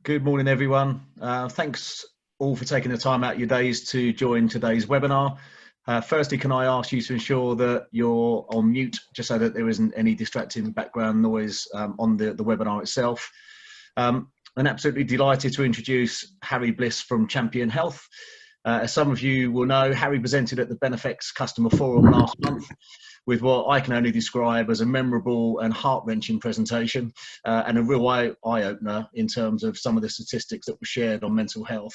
Good morning, everyone. Thanks all for taking the time out of your days to join today's webinar. Firstly, can I ask you to ensure that you're on mute, just so that there isn't any distracting background noise on the webinar itself. I'm absolutely delighted to introduce Harry Bliss from Champion Health. As some of you will know, Harry presented at the Benefex Customer Forum last month with what I can only describe as a memorable and heart-wrenching presentation and a real eye-opener in terms of some of the statistics that were shared on mental health.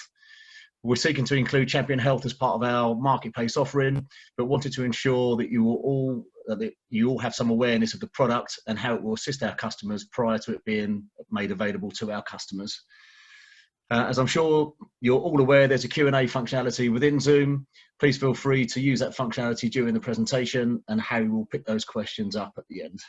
We're seeking to include Champion Health as part of our marketplace offering, but wanted to ensure that you all have some awareness of the product and how it will assist our customers prior to it being made available to our customers. As I'm sure you're all aware, there's a Q&A functionality within Zoom. Please feel free to use that functionality during the presentation, and Harry will pick those questions up at the end.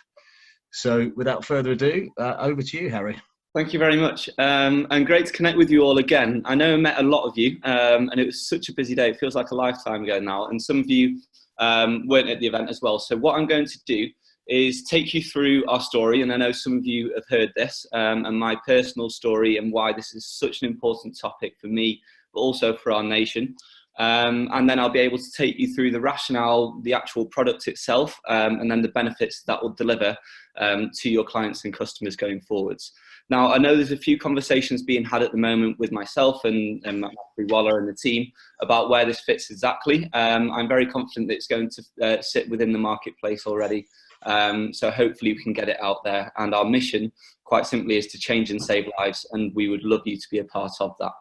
So without further ado, over to you, Harry. Thank you very much, and great to connect with you all again. I know I met a lot of you, and it was such a busy day. It feels like a lifetime ago now, and some of you weren't at the event as well. So what I'm going to do is take you through our story, and I know some of you have heard this, and my personal story and why this is such an important topic for me, but also for our nation. And then I'll be able to take you through the rationale, the actual product itself, and then the benefits that will deliver to your clients and customers going forwards. Now, I know there's a few conversations being had at the moment with myself and Matthew Waller and the team about where this fits exactly. I'm very confident that it's going to sit within the marketplace already. So hopefully we can get it out there, and our mission quite simply is to change and save lives, and we would love you to be a part of that.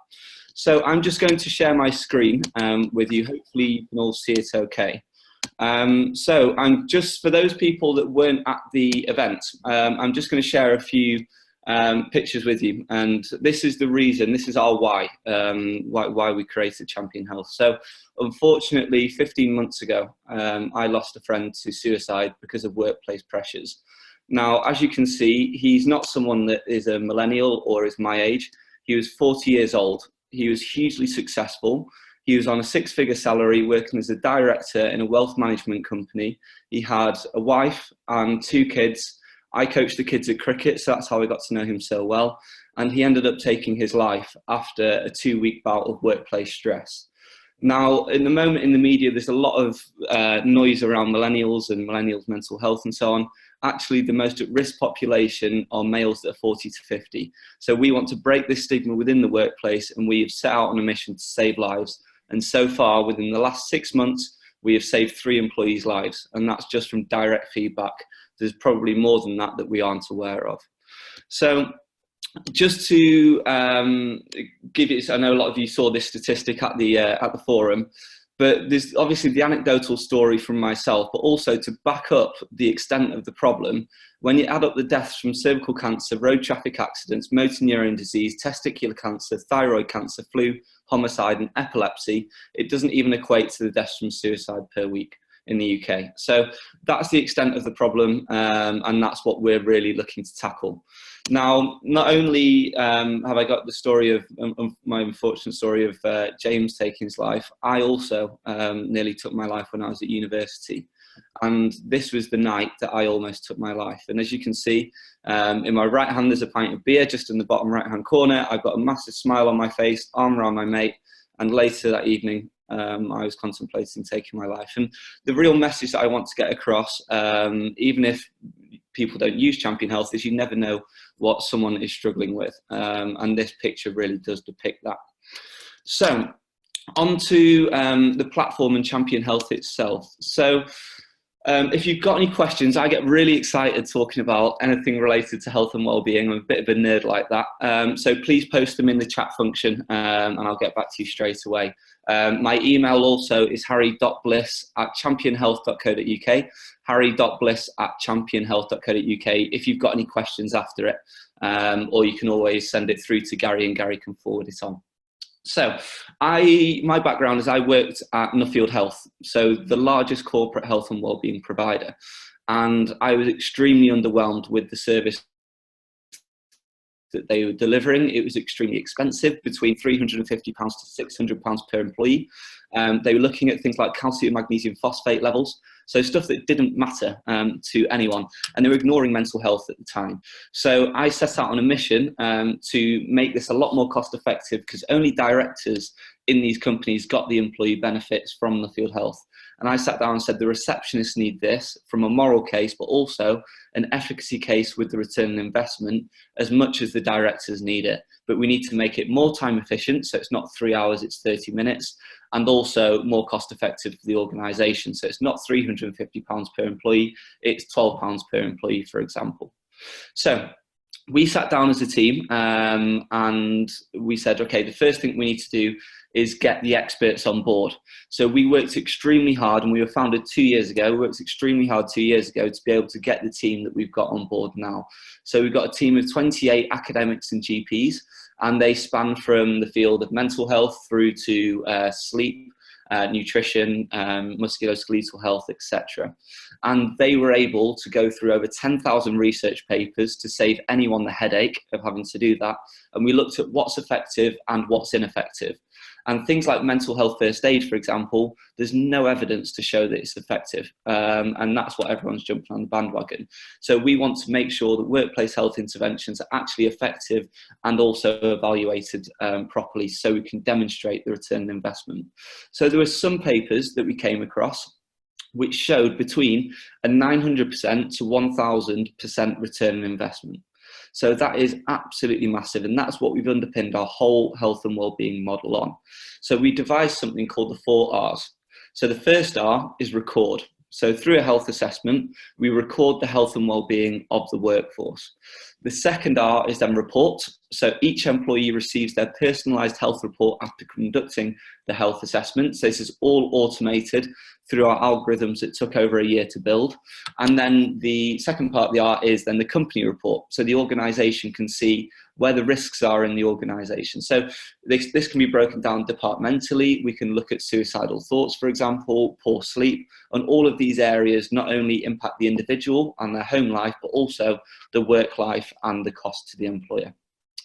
So I'm just going to share my screen with you. Hopefully you can all see it okay. So I'm just, for those people that weren't at the event, I'm just going to share a few pictures with you, and this is the reason, this is our why we created Champion Health. So unfortunately 15 months ago I lost a friend to suicide because of workplace pressures. Now, as you can see, he's not someone that is a millennial or is my age. He was 40 years old. He was hugely successful. He was on a six-figure salary working as a director in a wealth management company. He had a wife and two kids. I coached the kids at cricket, so that's how I got to know him so well. And he ended up taking his life after a 2-week bout of workplace stress. Now, in the moment in the media, there's a lot of noise around millennials and millennials' mental health and so on. Actually, the most at-risk population are males that are 40 to 50. So we want to break this stigma within the workplace, and we have set out on a mission to save lives. And so far, within the last 6 months, we have saved 3 employees' lives, and that's just from direct feedback. There's probably more than that that we aren't aware of. So just to give you, I know a lot of you saw this statistic at the forum, but there's obviously the anecdotal story from myself, but also to back up the extent of the problem. When you add up the deaths from cervical cancer, road traffic accidents, motor neurone disease, testicular cancer, thyroid cancer, flu, homicide, and epilepsy, it doesn't even equate to the deaths from suicide per week in the UK. So that's the extent of the problem, and that's what we're really looking to tackle. Now, not only have I got the story of my unfortunate story of James taking his life, I also nearly took my life when I was at university. And this was the night that I almost took my life. And as you can see, in my right hand, there's a pint of beer just in the bottom right-hand corner. I've got a massive smile on my face, arm around my mate. And later that evening, I was contemplating taking my life. And the real message that I want to get across, even if people don't use Champion Health, is you never know what someone is struggling with. And this picture really does depict that. So onto the platform and Champion Health itself. So if you've got any questions, I get really excited talking about anything related to health and well-being. I'm a bit of a nerd like that. So please post them in the chat function, and I'll get back to you straight away. My email also is harry.bliss@championhealth.co.uk, harry.bliss@championhealth.co.uk if you've got any questions after it, or you can always send it through to Gary and Gary can forward it on. So my background is I worked at Nuffield Health, so the largest corporate health and wellbeing provider, and I was extremely underwhelmed with the service that they were delivering. It was extremely expensive, between £350 to £600 per employee. They were looking at things like calcium, magnesium, phosphate levels. So stuff that didn't matter to anyone, and they were ignoring mental health at the time. So I set out on a mission to make this a lot more cost effective, because only directors in these companies got the employee benefits from Nuffield Health. And I sat down and said, the receptionists need this from a moral case, but also an efficacy case with the return on investment, as much as the directors need it. But we need to make it more time efficient, so it's not 3 hours, it's 30 minutes, and also more cost effective for the organisation. So it's not £350 per employee, it's £12 per employee, for example. So we sat down as a team and we said, okay, the first thing we need to do is get the experts on board. So we worked extremely hard, and we were founded 2 years ago. We worked extremely hard 2 years ago to be able to get the team that we've got on board now. So we've got a team of 28 academics and GPs, and they span from the field of mental health through to sleep, nutrition, musculoskeletal health, etc. And they were able to go through over 10,000 research papers to save anyone the headache of having to do that. And we looked at what's effective and what's ineffective. And things like mental health first aid, for example, there's no evidence to show that it's effective. And that's what everyone's jumping on the bandwagon. So we want to make sure that workplace health interventions are actually effective and also evaluated properly, so we can demonstrate the return on investment. So there were some papers that we came across which showed between a 900% to 1,000% return on investment. So that is absolutely massive, and that's what we've underpinned our whole health and wellbeing model on. So we devised something called the 4 R's. So the first R is record. So through a health assessment, we record the health and wellbeing of the workforce. The second R is then report. So each employee receives their personalised health report after conducting the health assessment. So this is all automated through our algorithms that took over a year to build. And then the second part of the R is then the company report. So the organisation can see where the risks are in the organisation. So this can be broken down departmentally. We can look at suicidal thoughts, for example, poor sleep, and all of these areas not only impact the individual and their home life, but also the work life and the cost to the employer.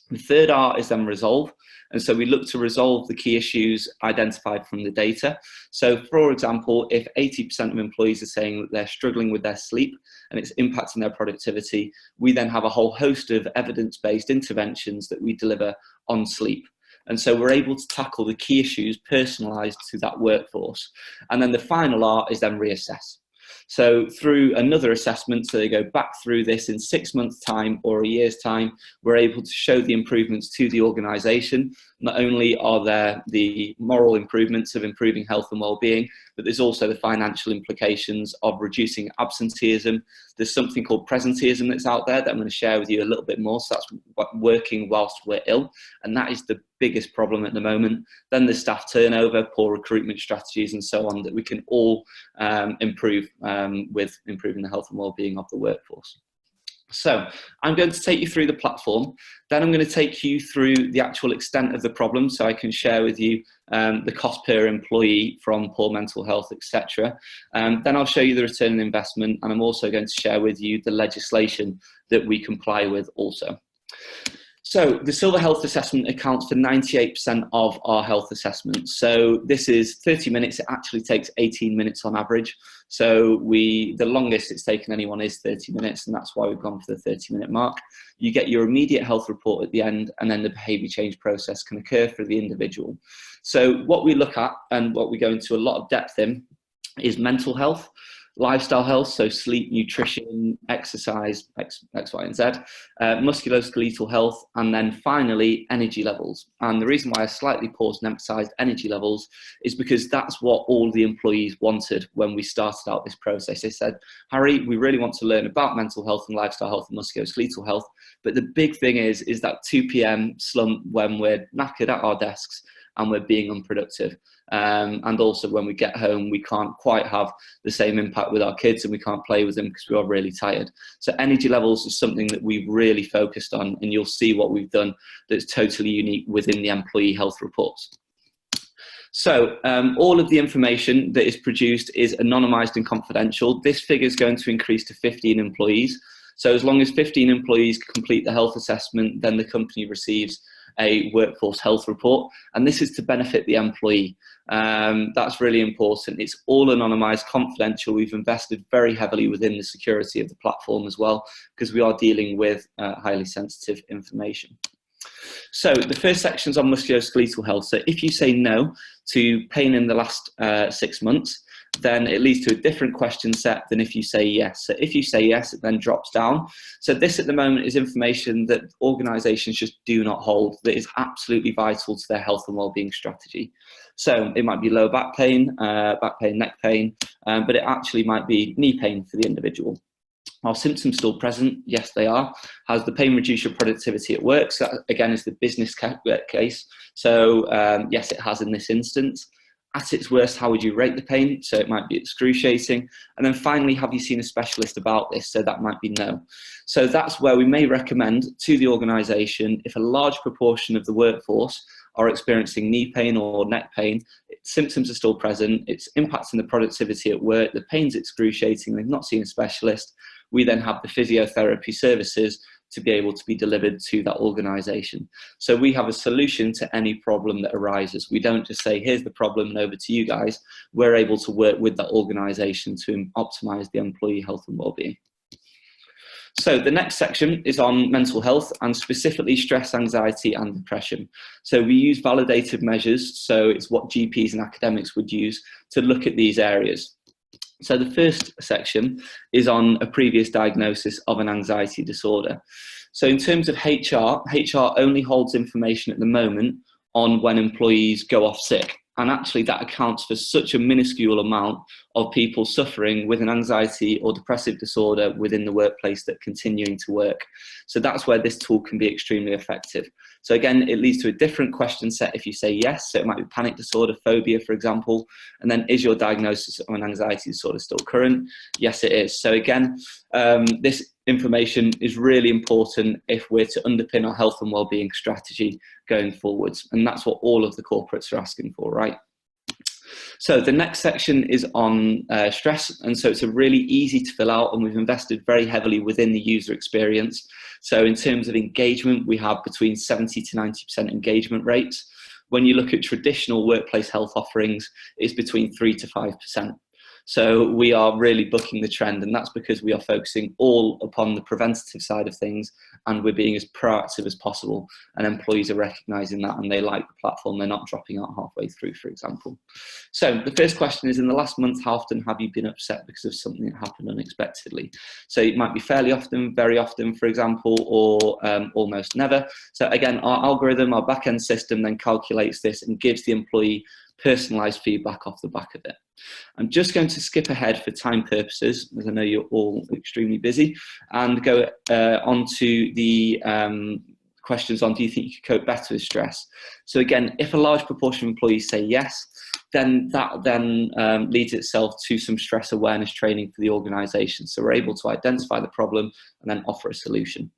The third R is then resolve. And so we look to resolve the key issues identified from the data. So for example, if 80% of employees are saying that they're struggling with their sleep and it's impacting their productivity, we then have a whole host of evidence-based interventions that we deliver on sleep. And so we're able to tackle the key issues personalised to that workforce. And then the final R is then reassess. So through another assessment, so they go back through this in 6 months' time or a year's time, we're able to show the improvements to the organisation. Not only are there the moral improvements of improving health and well-being, but there's also the financial implications of reducing absenteeism. There's something called presenteeism that's out there that I'm going to share with you a little bit more. So that's working whilst we're ill, and that is the biggest problem at the moment. Then the staff turnover, poor recruitment strategies, and so on, that we can all improve with improving the health and well-being of the workforce. So I'm going to take you through the platform, then I'm going to take you through the actual extent of the problem so I can share with you the cost per employee from poor mental health, etc. Then I'll show you the return on investment, and I'm also going to share with you the legislation that we comply with also. So the Silver Health Assessment accounts for 98% of our health assessments. So this is 30 minutes. It actually takes 18 minutes on average. So the longest it's taken anyone is 30 minutes, and that's why we've gone for the 30-minute mark. You get your immediate health report at the end, and then the behaviour change process can occur for the individual. So what we look at and what we go into a lot of depth in is mental health, lifestyle health, so sleep, nutrition, exercise, X, Y, and Z, musculoskeletal health, and then finally energy levels. And the reason why I slightly paused and emphasised energy levels is because that's what all the employees wanted when we started out this process. They said, Harry, we really want to learn about mental health and lifestyle health and musculoskeletal health, but the big thing is that 2 p.m. slump when we're knackered at our desks and we're being unproductive. And also when we get home, we can't quite have the same impact with our kids, and we can't play with them because we are really tired. So energy levels is something that we've really focused on, and you'll see what we've done that's totally unique within the employee health reports. So all of the information that is produced is anonymised and confidential. This figure is going to increase to 15 employees. So as long as 15 employees complete the health assessment, then the company receives a workforce health report, and this is to benefit the employee. That's really important. It's all anonymised, confidential. We've invested very heavily within the security of the platform as well, because we are dealing with highly sensitive information. So the first section is on musculoskeletal health. So if you say no to pain in the last 6 months, then it leads to a different question set than if you say yes. So if you say yes, it then drops down. So this at the moment is information that organisations just do not hold, that is absolutely vital to their health and wellbeing strategy. So it might be low back pain, neck pain, but it actually might be knee pain for the individual. Are symptoms still present? Yes, they are. Has the pain reduced your productivity at work? So that, again, is the business case. So yes, it has in this instance. At its worst, how would you rate the pain? So it might be excruciating. And then finally, have you seen a specialist about this? So that might be no. So that's where we may recommend to the organisation, if a large proportion of the workforce are experiencing knee pain or neck pain, symptoms are still present, it's impacting the productivity at work, the pain's excruciating, they've not seen a specialist, we then have the physiotherapy services to be able to be delivered to that organisation. So we have a solution to any problem that arises. We don't just say, here's the problem and over to you guys. We're able to work with that organisation to optimise the employee health and wellbeing. So the next section is on mental health, and specifically stress, anxiety and depression. So we use validated measures, so it's what GPs and academics would use to look at these areas. So the first section is on a previous diagnosis of an anxiety disorder. So in terms of HR only holds information at the moment on when employees go off sick. And actually that accounts for such a minuscule amount of people suffering with an anxiety or depressive disorder within the workplace that are continuing to work. So that's where this tool can be extremely effective. So again, it leads to a different question set if you say yes. So it might be panic disorder, phobia, for example. And then, is your diagnosis of an anxiety disorder still current? Yes, it is. So again, this information is really important if we're to underpin our health and wellbeing strategy going forwards. And that's what all of the corporates are asking for, right? So the next section is on stress, and so it's a really easy to fill out, and we've invested very heavily within the user experience. So in terms of engagement, we have between 70 to 90% engagement rates. When you look at traditional workplace health offerings, it's between 3 to 5%. So we are really bucking the trend, and that's because we are focusing all upon the preventative side of things, and we're being as proactive as possible, and employees are recognising that and they like the platform. They're not dropping out halfway through, for example. So the first question is, in the last month, how often have you been upset because of something that happened unexpectedly? So it might be fairly often, very often, for example, or almost never. So again, our algorithm, our back-end system then calculates this and gives the employee personalised feedback off the back of it. I'm just going to skip ahead for time purposes, as I know you're all extremely busy, and go on to the questions on, do you think you could cope better with stress? So again, if a large proportion of employees say yes, then that leads itself to some stress awareness training for the organisation. So we're able to identify the problem and then offer a solution.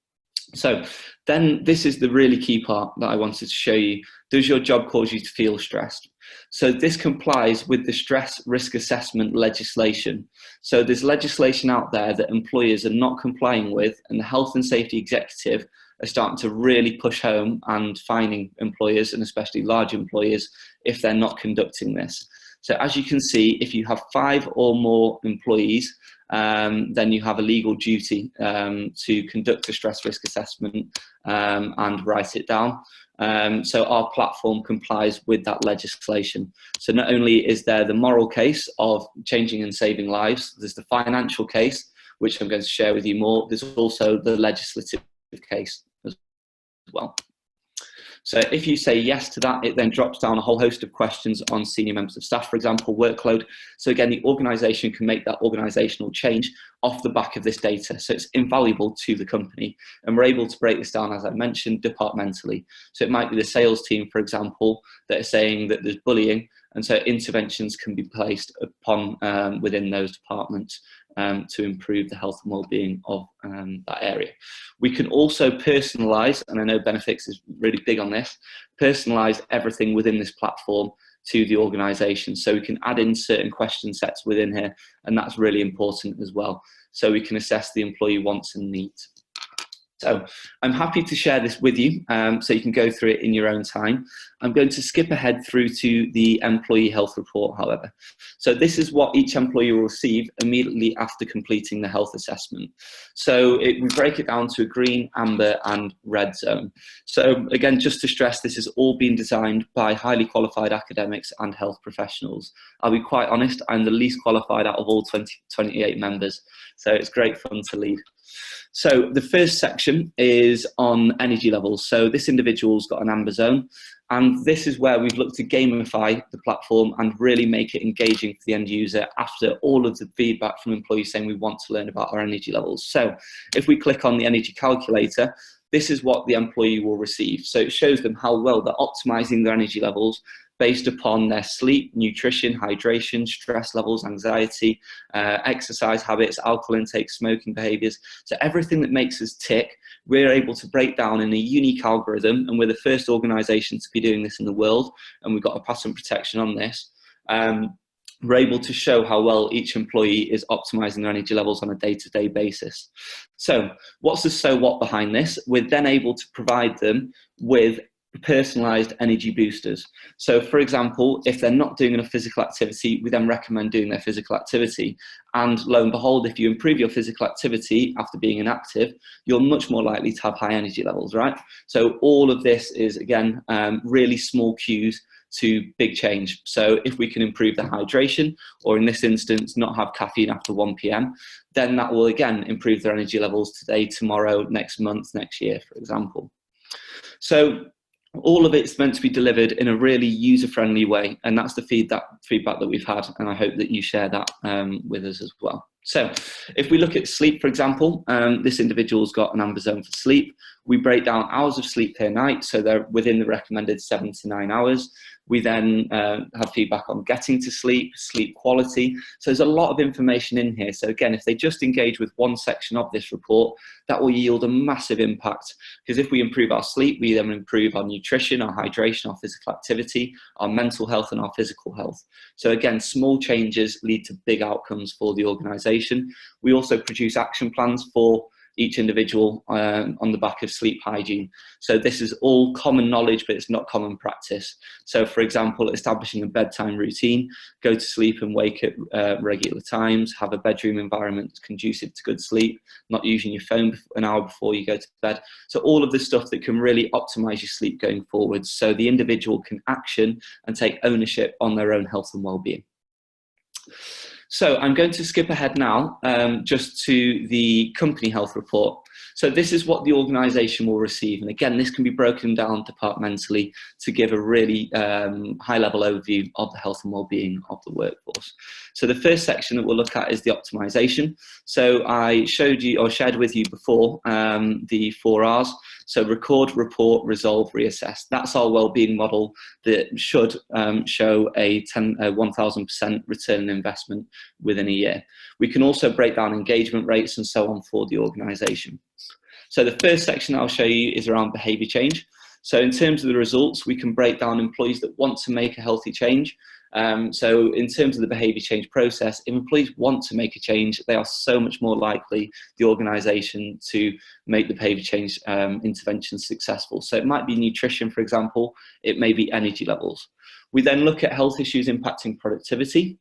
So then this is the really key part that I wanted to show you. Does your job cause you to feel stressed? So this complies with the stress risk assessment legislation. So there's legislation out there that employers are not complying with, and the health and safety executive are starting to really push home and fining employers, and especially large employers, if they're not conducting this. So as you can see, if you have 5 or more employees, then you have a legal duty to conduct a stress risk assessment and write it down. So our platform complies with that legislation. So not only is there the moral case of changing and saving lives, there's the financial case, which I'm going to share with you more. There's also the legislative case as well. So if you say yes to that, it then drops down a whole host of questions on senior members of staff, for example, workload. So again, the organisation can make that organisational change off the back of this data. So it's invaluable to the company. And we're able to break this down, as I mentioned, departmentally. So it might be the sales team, for example, that are saying that there's bullying, and so interventions can be placed upon within those departments to improve the health and well-being of that area. We can also personalise, and I know Benefix is really big on this, personalise everything within this platform to the organisation. So we can add in certain question sets within here, and that's really important as well. So we can assess the employee wants and needs. So I'm happy to share this with you so you can go through it in your own time. I'm going to skip ahead through to the employee health report, however. So this is what each employee will receive immediately after completing the health assessment. So we break it down to a green, amber and red zone. So again, just to stress, this has all been designed by highly qualified academics and health professionals. I'll be quite honest, I'm the least qualified out of all 28 members. So it's great fun to lead. So the first section is on energy levels. So this individual's got an amber zone, and this is where we've looked to gamify the platform and really make it engaging for the end user after all of the feedback from employees saying we want to learn about our energy levels. So if we click on the energy calculator, this is what the employee will receive. So it shows them how well they're optimizing their energy levels based upon their sleep, nutrition, hydration, stress levels, anxiety, exercise habits, alcohol intake, smoking behaviors. So everything that makes us tick, we're able to break down in a unique algorithm, and we're the first organization to be doing this in the world, and we've got a patent protection on this. We're able to show how well each employee is optimizing their energy levels on a day-to-day basis. So what's the so what behind this? We're then able to provide them with personalized energy boosters. So for example, if they're not doing enough physical activity, we then recommend doing their physical activity. And lo and behold, if you improve your physical activity after being inactive, you're much more likely to have high energy levels, right? So all of this is, again, really small cues to big change. So if we can improve the hydration, or in this instance, not have caffeine after 1 p.m., then that will again improve their energy levels today, tomorrow, next month, next year, for example. So all of it's meant to be delivered in a really user-friendly way, and that's the feedback that we've had, and I hope that you share that with us as well. So if we look at sleep, for example, this individual's got an amber zone for sleep. We break down hours of sleep per night, so they're within the recommended 7 to 9 hours. We then have feedback on getting to sleep, sleep quality. So there's a lot of information in here. So again, if they just engage with one section of this report, that will yield a massive impact. Because if we improve our sleep, we then improve our nutrition, our hydration, our physical activity, our mental health and our physical health. So again, small changes lead to big outcomes for the organization. We also produce action plans for each individual on the back of sleep hygiene. So this is all common knowledge, but it's not common practice. So for example, establishing a bedtime routine, go to sleep and wake at regular times, have a bedroom environment that's conducive to good sleep, not using your phone an hour before you go to bed. So all of the stuff that can really optimize your sleep going forward, so the individual can action and take ownership on their own health and well-being. So I'm going to skip ahead now just to the company health report. So this is what the organisation will receive. And again, this can be broken down departmentally to give a really high-level overview of the health and well-being of the workforce. So the first section that we'll look at is the optimisation. So I showed you or shared with you before the 4 R's. So record, report, resolve, reassess. That's our well-being model that should show a 1,000% return on investment within a year. We can also break down engagement rates and so on for the organisation. So the first section I'll show you is around behaviour change. So in terms of the results, we can break down employees that want to make a healthy change. So in terms of the behaviour change process, if employees want to make a change, they are so much more likely, the organisation, to make the behaviour change intervention successful. So it might be nutrition, for example, it may be energy levels. We then look at health issues impacting productivity.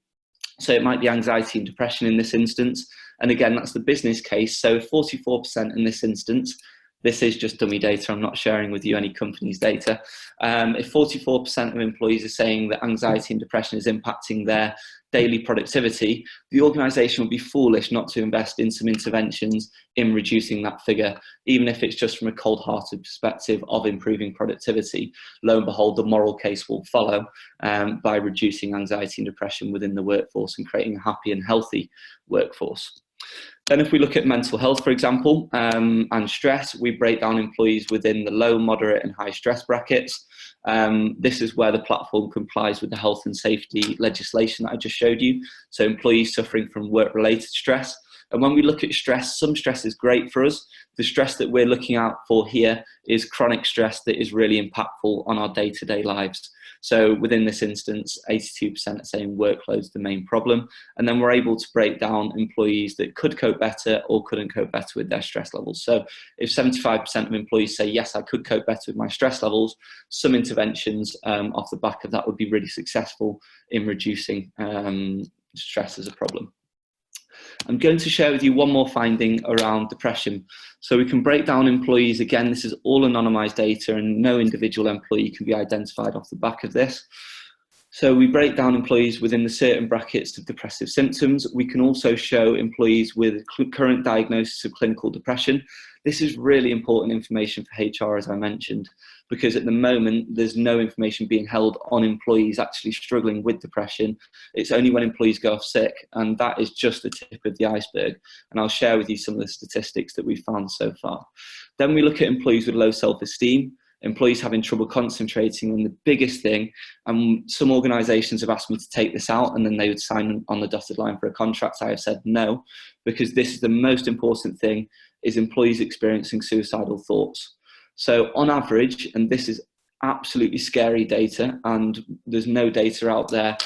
So it might be anxiety and depression in this instance. And again, that's the business case. So 44% in this instance, this is just dummy data, I'm not sharing with you any company's data. If 44% of employees are saying that anxiety and depression is impacting their daily productivity, the organisation would be foolish not to invest in some interventions in reducing that figure, even if it's just from a cold-hearted perspective of improving productivity. Lo and behold, the moral case will follow by reducing anxiety and depression within the workforce and creating a happy and healthy workforce. Then if we look at mental health, for example, and stress, we break down employees within the low, moderate and high stress brackets. This is where the platform complies with the health and safety legislation that I just showed you. So employees suffering from work-related stress And when we look at stress, some stress is great for us. The stress that we're looking out for here is chronic stress that is really impactful on our day-to-day lives. So within this instance, 82% are saying workload's the main problem. And then we're able to break down employees that could cope better or couldn't cope better with their stress levels. So if 75% of employees say, yes, I could cope better with my stress levels, some interventions off the back of that would be really successful in reducing stress as a problem. I'm going to share with you one more finding around depression. So we can break down employees. Again, this is all anonymized data and no individual employee can be identified off the back of this. So we break down employees within the certain brackets of depressive symptoms. We can also show employees with current diagnosis of clinical depression. This is really important information for HR, as I mentioned, because at the moment, there's no information being held on employees actually struggling with depression. It's only when employees go off sick, and that is just the tip of the iceberg. And I'll share with you some of the statistics that we've found so far. Then we look at employees with low self-esteem, employees having trouble concentrating, and the biggest thing, and some organisations have asked me to take this out and then they would sign on the dotted line for a contract. I have said no, because this is the most important thing, is employees experiencing suicidal thoughts. So on average, and this is absolutely scary data, and there's no data out there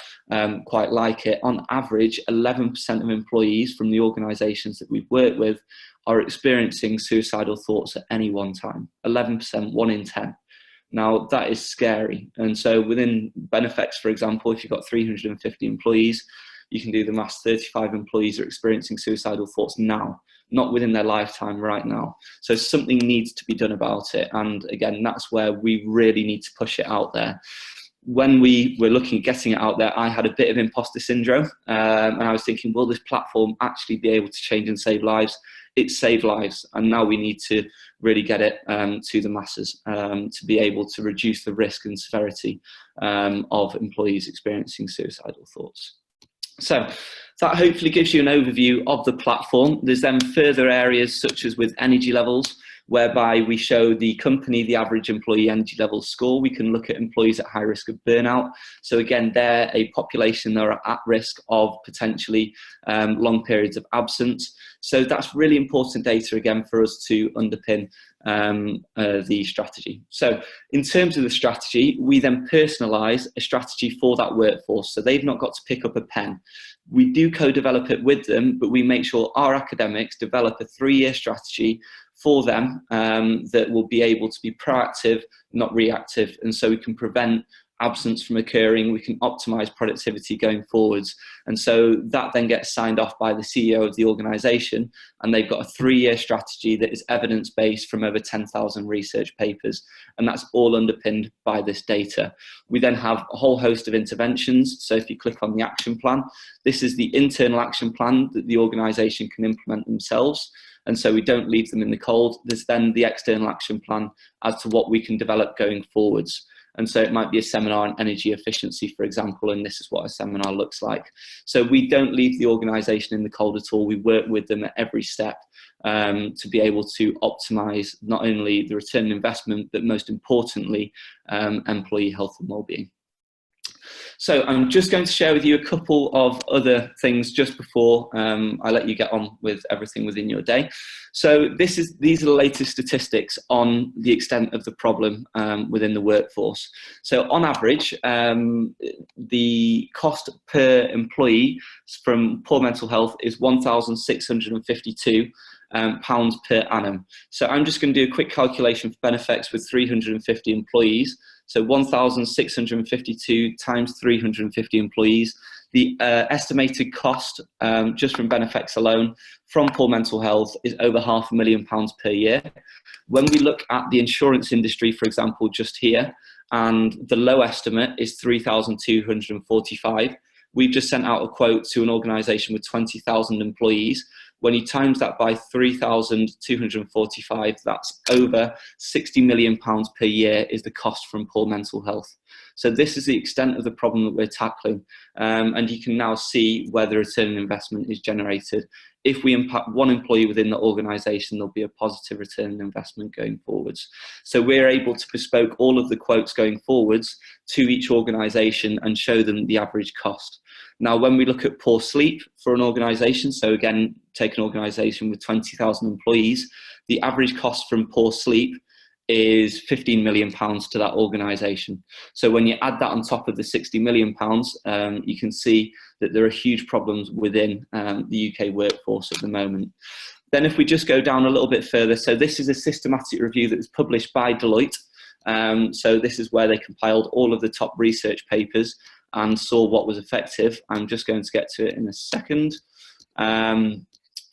quite like it, on average, 11% of employees from the organisations that we've worked with are experiencing suicidal thoughts at any one time. 11%, 1 in 10. Now, that is scary. And so within Benefex, for example, if you've got 350 employees, you can do the maths, 35 employees are experiencing suicidal thoughts now, not within their lifetime right now. So something needs to be done about it. And again, that's where we really need to push it out there. When we were looking at getting it out there, I had a bit of imposter syndrome. And I was thinking, will this platform actually be able to change and save lives? It saved lives. And now we need to really get it to the masses to be able to reduce the risk and severity of employees experiencing suicidal thoughts. So that hopefully gives you an overview of the platform. There's then further areas such as with energy levels, whereby we show the company the average employee energy level score. We can look at employees at high risk of burnout. So again, they're a population that are at risk of potentially long periods of absence. So that's really important data again for us to underpin the strategy. So in terms of the strategy, we then personalize a strategy for that workforce. So they've not got to pick up a pen. We do co-develop it with them, but we make sure our academics develop a 3-year strategy for them that will be able to be proactive, not reactive. And so we can prevent absence from occurring, we can optimize productivity going forwards. And so that then gets signed off by the CEO of the organization, and they've got a 3-year strategy that is evidence-based from over 10,000 research papers. And that's all underpinned by this data. We then have a whole host of interventions. So if you click on the action plan, this is the internal action plan that the organization can implement themselves. And so we don't leave them in the cold. There's then the external action plan as to what we can develop going forwards. And so it might be a seminar on energy efficiency, for example, and this is what a seminar looks like. So we don't leave the organisation in the cold at all. We work with them at every step to be able to optimise not only the return on investment, but most importantly, employee health and wellbeing. So I'm just going to share with you a couple of other things just before I let you get on with everything within your day. So these are the latest statistics on the extent of the problem within the workforce. So on average, the cost per employee from poor mental health is £1,652 per annum. So I'm just going to do a quick calculation for Benefex with 350 employees. So 1,652 times 350 employees. The estimated cost just from Benefex alone from poor mental health is over £500,000 per year. When we look at the insurance industry, for example, just here, and the low estimate is 3,245. We've just sent out a quote to an organisation with 20,000 employees. When you times that by 3,245, that's over £60 million per year is the cost from poor mental health. So this is the extent of the problem that we're tackling. And you can now see where the return on investment is generated. If we impact one employee within the organisation, there'll be a positive return on investment going forwards. So we're able to bespoke all of the quotes going forwards to each organisation and show them the average cost. Now, when we look at poor sleep for an organisation, so again, take an organisation with 20,000 employees, the average cost from poor sleep is £15 million to that organisation. So when you add that on top of the £60 million, you can see that there are huge problems within the UK workforce at the moment. Then if we just go down a little bit further, so this is a systematic review that was published by Deloitte. So this is where they compiled all of the top research papers and saw what was effective. I'm just going to get to it in a second.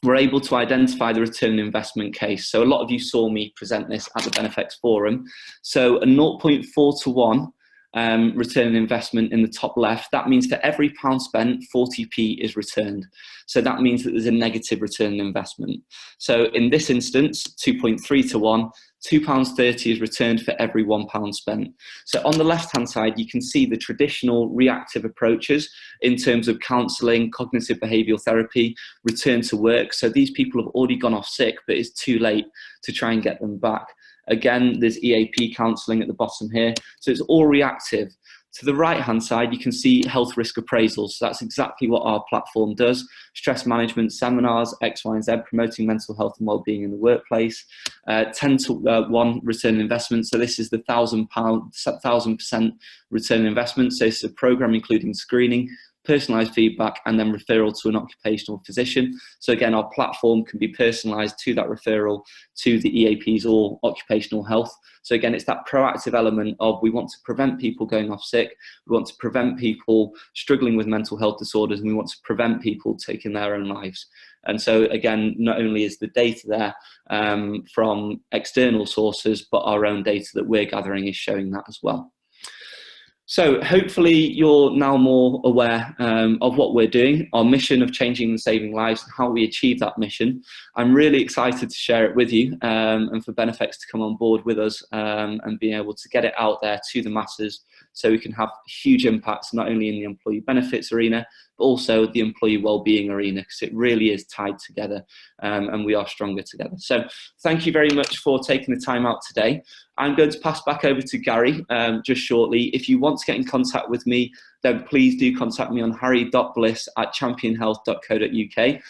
We're able to identify the return on investment case. So a lot of you saw me present this at the Benefex Forum. So a 0.4 to 1 return on investment in the top left, that means for every pound spent, 40p is returned. So that means that there's a negative return on investment. So in this instance, 2.3 to 1, £2.30 is returned for every £1 spent. So on the left-hand side, you can see the traditional reactive approaches in terms of counselling, cognitive behavioural therapy, return to work. So these people have already gone off sick, but it's too late to try and get them back. Again, there's EAP counselling at the bottom here. So it's all reactive. To the right-hand side, you can see health risk appraisals. So that's exactly what our platform does. Stress management seminars, X, Y, and Z, promoting mental health and wellbeing in the workplace. 10 to 1 return on investment. So this is the £1,000% return on investment. So this is a program including screening, personalised feedback, and then referral to an occupational physician. So again, our platform can be personalised to that referral to the EAPs or occupational health. So again, it's that proactive element of we want to prevent people going off sick, we want to prevent people struggling with mental health disorders, and we want to prevent people taking their own lives. And so again, not only is the data there from external sources, but our own data that we're gathering is showing that as well. So hopefully you're now more aware of what we're doing, our mission of changing and saving lives, and how we achieve that mission. I'm really excited to share it with you and for Benefex to come on board with us and being able to get it out there to the masses so we can have huge impacts not only in the employee benefits arena, but also the employee wellbeing arena, because it really is tied together and we are stronger together. So thank you very much for taking the time out today. I'm going to pass back over to Gary just shortly. If you want to get in contact with me, then please do contact me on harry.bliss@championhealth.co.uk.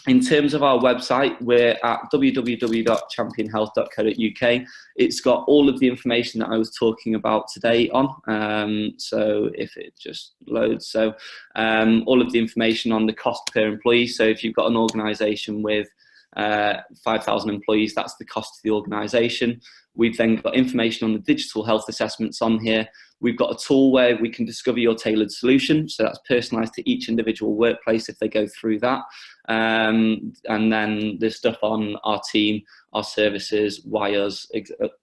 In terms of our website, we're at www.championhealth.co.uk. It's got all of the information that I was talking about today on. So if it just loads, so all of the information on the cost per employee. So if you've got an organisation with 5,000 employees, that's the cost to the organisation. We've then got information on the digital health assessments on here. We've got a tool where we can discover your tailored solution. So that's personalised to each individual workplace if they go through that. And then there's stuff on our team, our services, wires,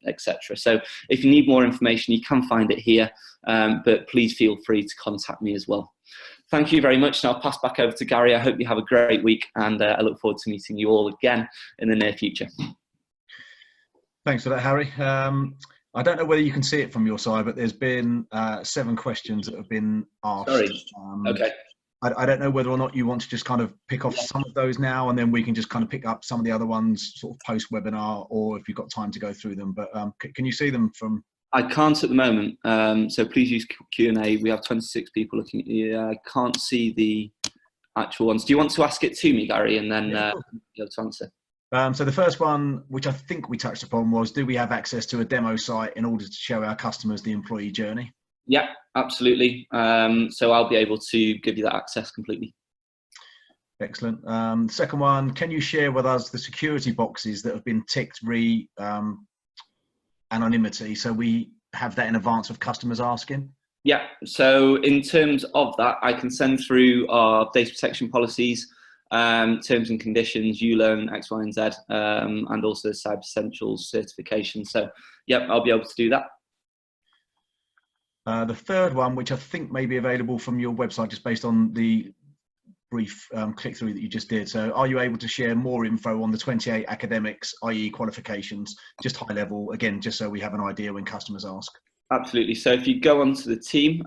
etc. So if you need more information, you can find it here, but please feel free to contact me as well. Thank you very much. And I'll pass back over to Gary. I hope you have a great week, and I look forward to meeting you all again in the near future. Thanks for that, Harry. I don't know whether you can see it from your side, but there's been 7 questions that have been asked. Sorry. Okay. I don't know whether or not you want to just kind of pick off some of those now, and then we can just kind of pick up some of the other ones sort of post-webinar, or if you've got time to go through them. But can you see them from? I can't at the moment, so please use Q&A. We have 26 people looking at you. I can't see the actual ones. Do you want to ask it to me, Gary, and then you'll be able to answer? So the first one, which I think we touched upon, was, do we have access to a demo site in order to show our customers the employee journey? Yeah, absolutely. So I'll be able to give you that access completely. Excellent. Second one, can you share with us the security boxes that have been ticked anonymity, so we have that in advance of customers asking? Yeah, so in terms of that, I can send through our data protection policies, terms and conditions, ULERN, X, Y, and Z, and also Cyber Essentials certification. So, yep, I'll be able to do that. The third one, which I think may be available from your website, just based on the brief click through that you just did. So are you able to share more info on the 28 academics, i.e. qualifications, just high level, again, just so we have an idea when customers ask? Absolutely. So if you go onto the team,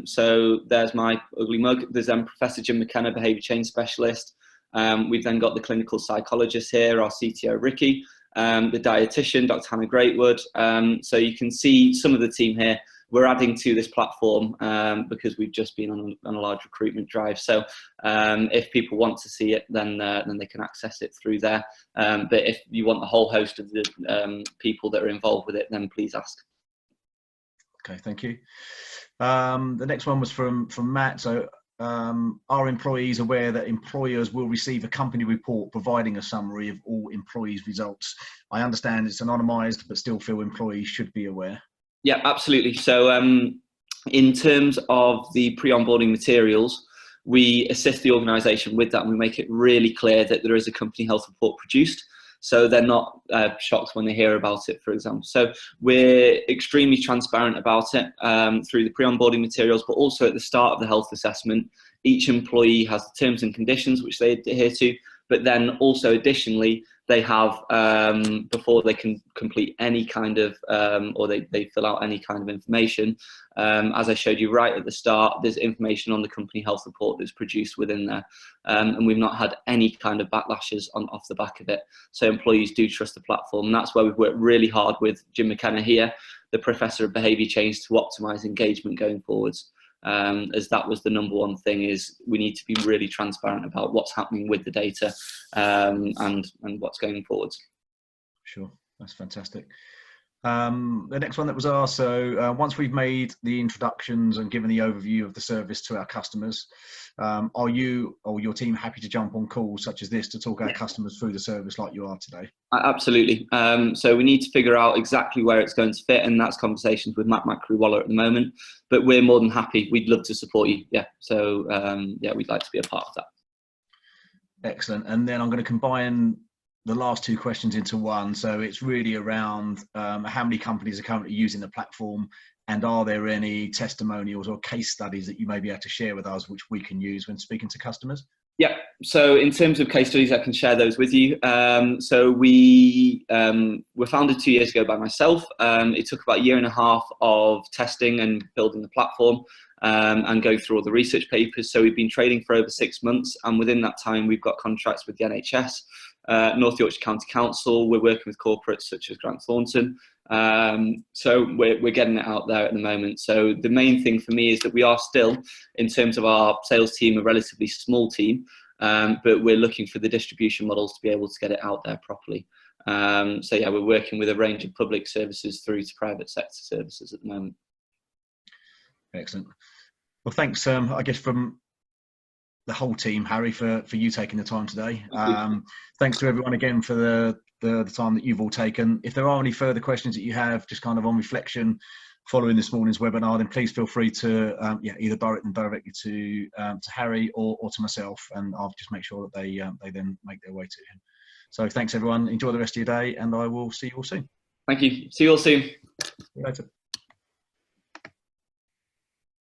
so there's my ugly mug, there's Professor Jim McKenna, behaviour change specialist. We've then got the clinical psychologist here, our CTO Ricky, the dietitian, Dr. Hannah Greatwood. So you can see some of the team here. we're adding to this platform because we've just been on a large recruitment drive. So if people want to see it, then they can access it through there. But if you want the whole host of the people that are involved with it, then please ask. Okay, thank you. The next one was from Matt. So, are employees aware that employers will receive a company report providing a summary of all employees' results? I understand it's anonymised, but still feel employees should be aware. Yeah, absolutely. So in terms of the pre-onboarding materials, we assist the organisation with that, and we make it really clear that there is a company health report produced, so they're not shocked when they hear about it, for example. So we're extremely transparent about it through the pre-onboarding materials, but also at the start of the health assessment. Each employee has the terms and conditions which they adhere to, but then also additionally, they have, before they can complete any kind of, or they fill out any kind of information, as I showed you right at the start, there's information on the company health report that's produced within there. And we've not had any kind of backlashes off the back of it. So employees do trust the platform. And that's where we've worked really hard with Jim McKenna here, the Professor of Behaviour Change, to optimise engagement going forwards. As that was the number one thing, is we need to be really transparent about what's happening with the data and what's going forwards. Sure, that's fantastic. The next one that was asked, so once we've made the introductions and given the overview of the service to our customers, are you or your team happy to jump on calls such as this to talk our customers through the service like you are today? Absolutely. So we need to figure out exactly where it's going to fit, and that's conversations with Matt McCrew-Waller at the moment, but we're more than happy. We'd love to support you. Yeah. So yeah, we'd like to be a part of that. Excellent. And then I'm going to combine the last two questions into one. So it's really around how many companies are currently using the platform, and are there any testimonials or case studies that you may be able to share with us which we can use when speaking to customers? Yeah, so in terms of case studies, I can share those with you. So we were founded 2 years ago by myself. It took about 1.5 years of testing and building the platform and go through all the research papers. So we've been trading for over 6 months, and within that time we've got contracts with the NHS, North Yorkshire County Council. We're working with corporates such as Grant Thornton. So we're getting it out there at the moment. So the main thing for me is that we are still, in terms of our sales team, a relatively small team, but we're looking for the distribution models to be able to get it out there properly. So yeah, we're working with a range of public services through to private sector services at the moment. Excellent. Well, thanks, I guess, from the whole team, Harry, for you taking the time today. Thanks to everyone again for the time that you've all taken. If there are any further questions that you have, just kind of on reflection following this morning's webinar, then please feel free to either direct them directly to Harry or to myself, and I'll just make sure that they then make their way to him. So thanks everyone. Enjoy the rest of your day, and I will see you all soon. Thank you. See you all soon. See you later.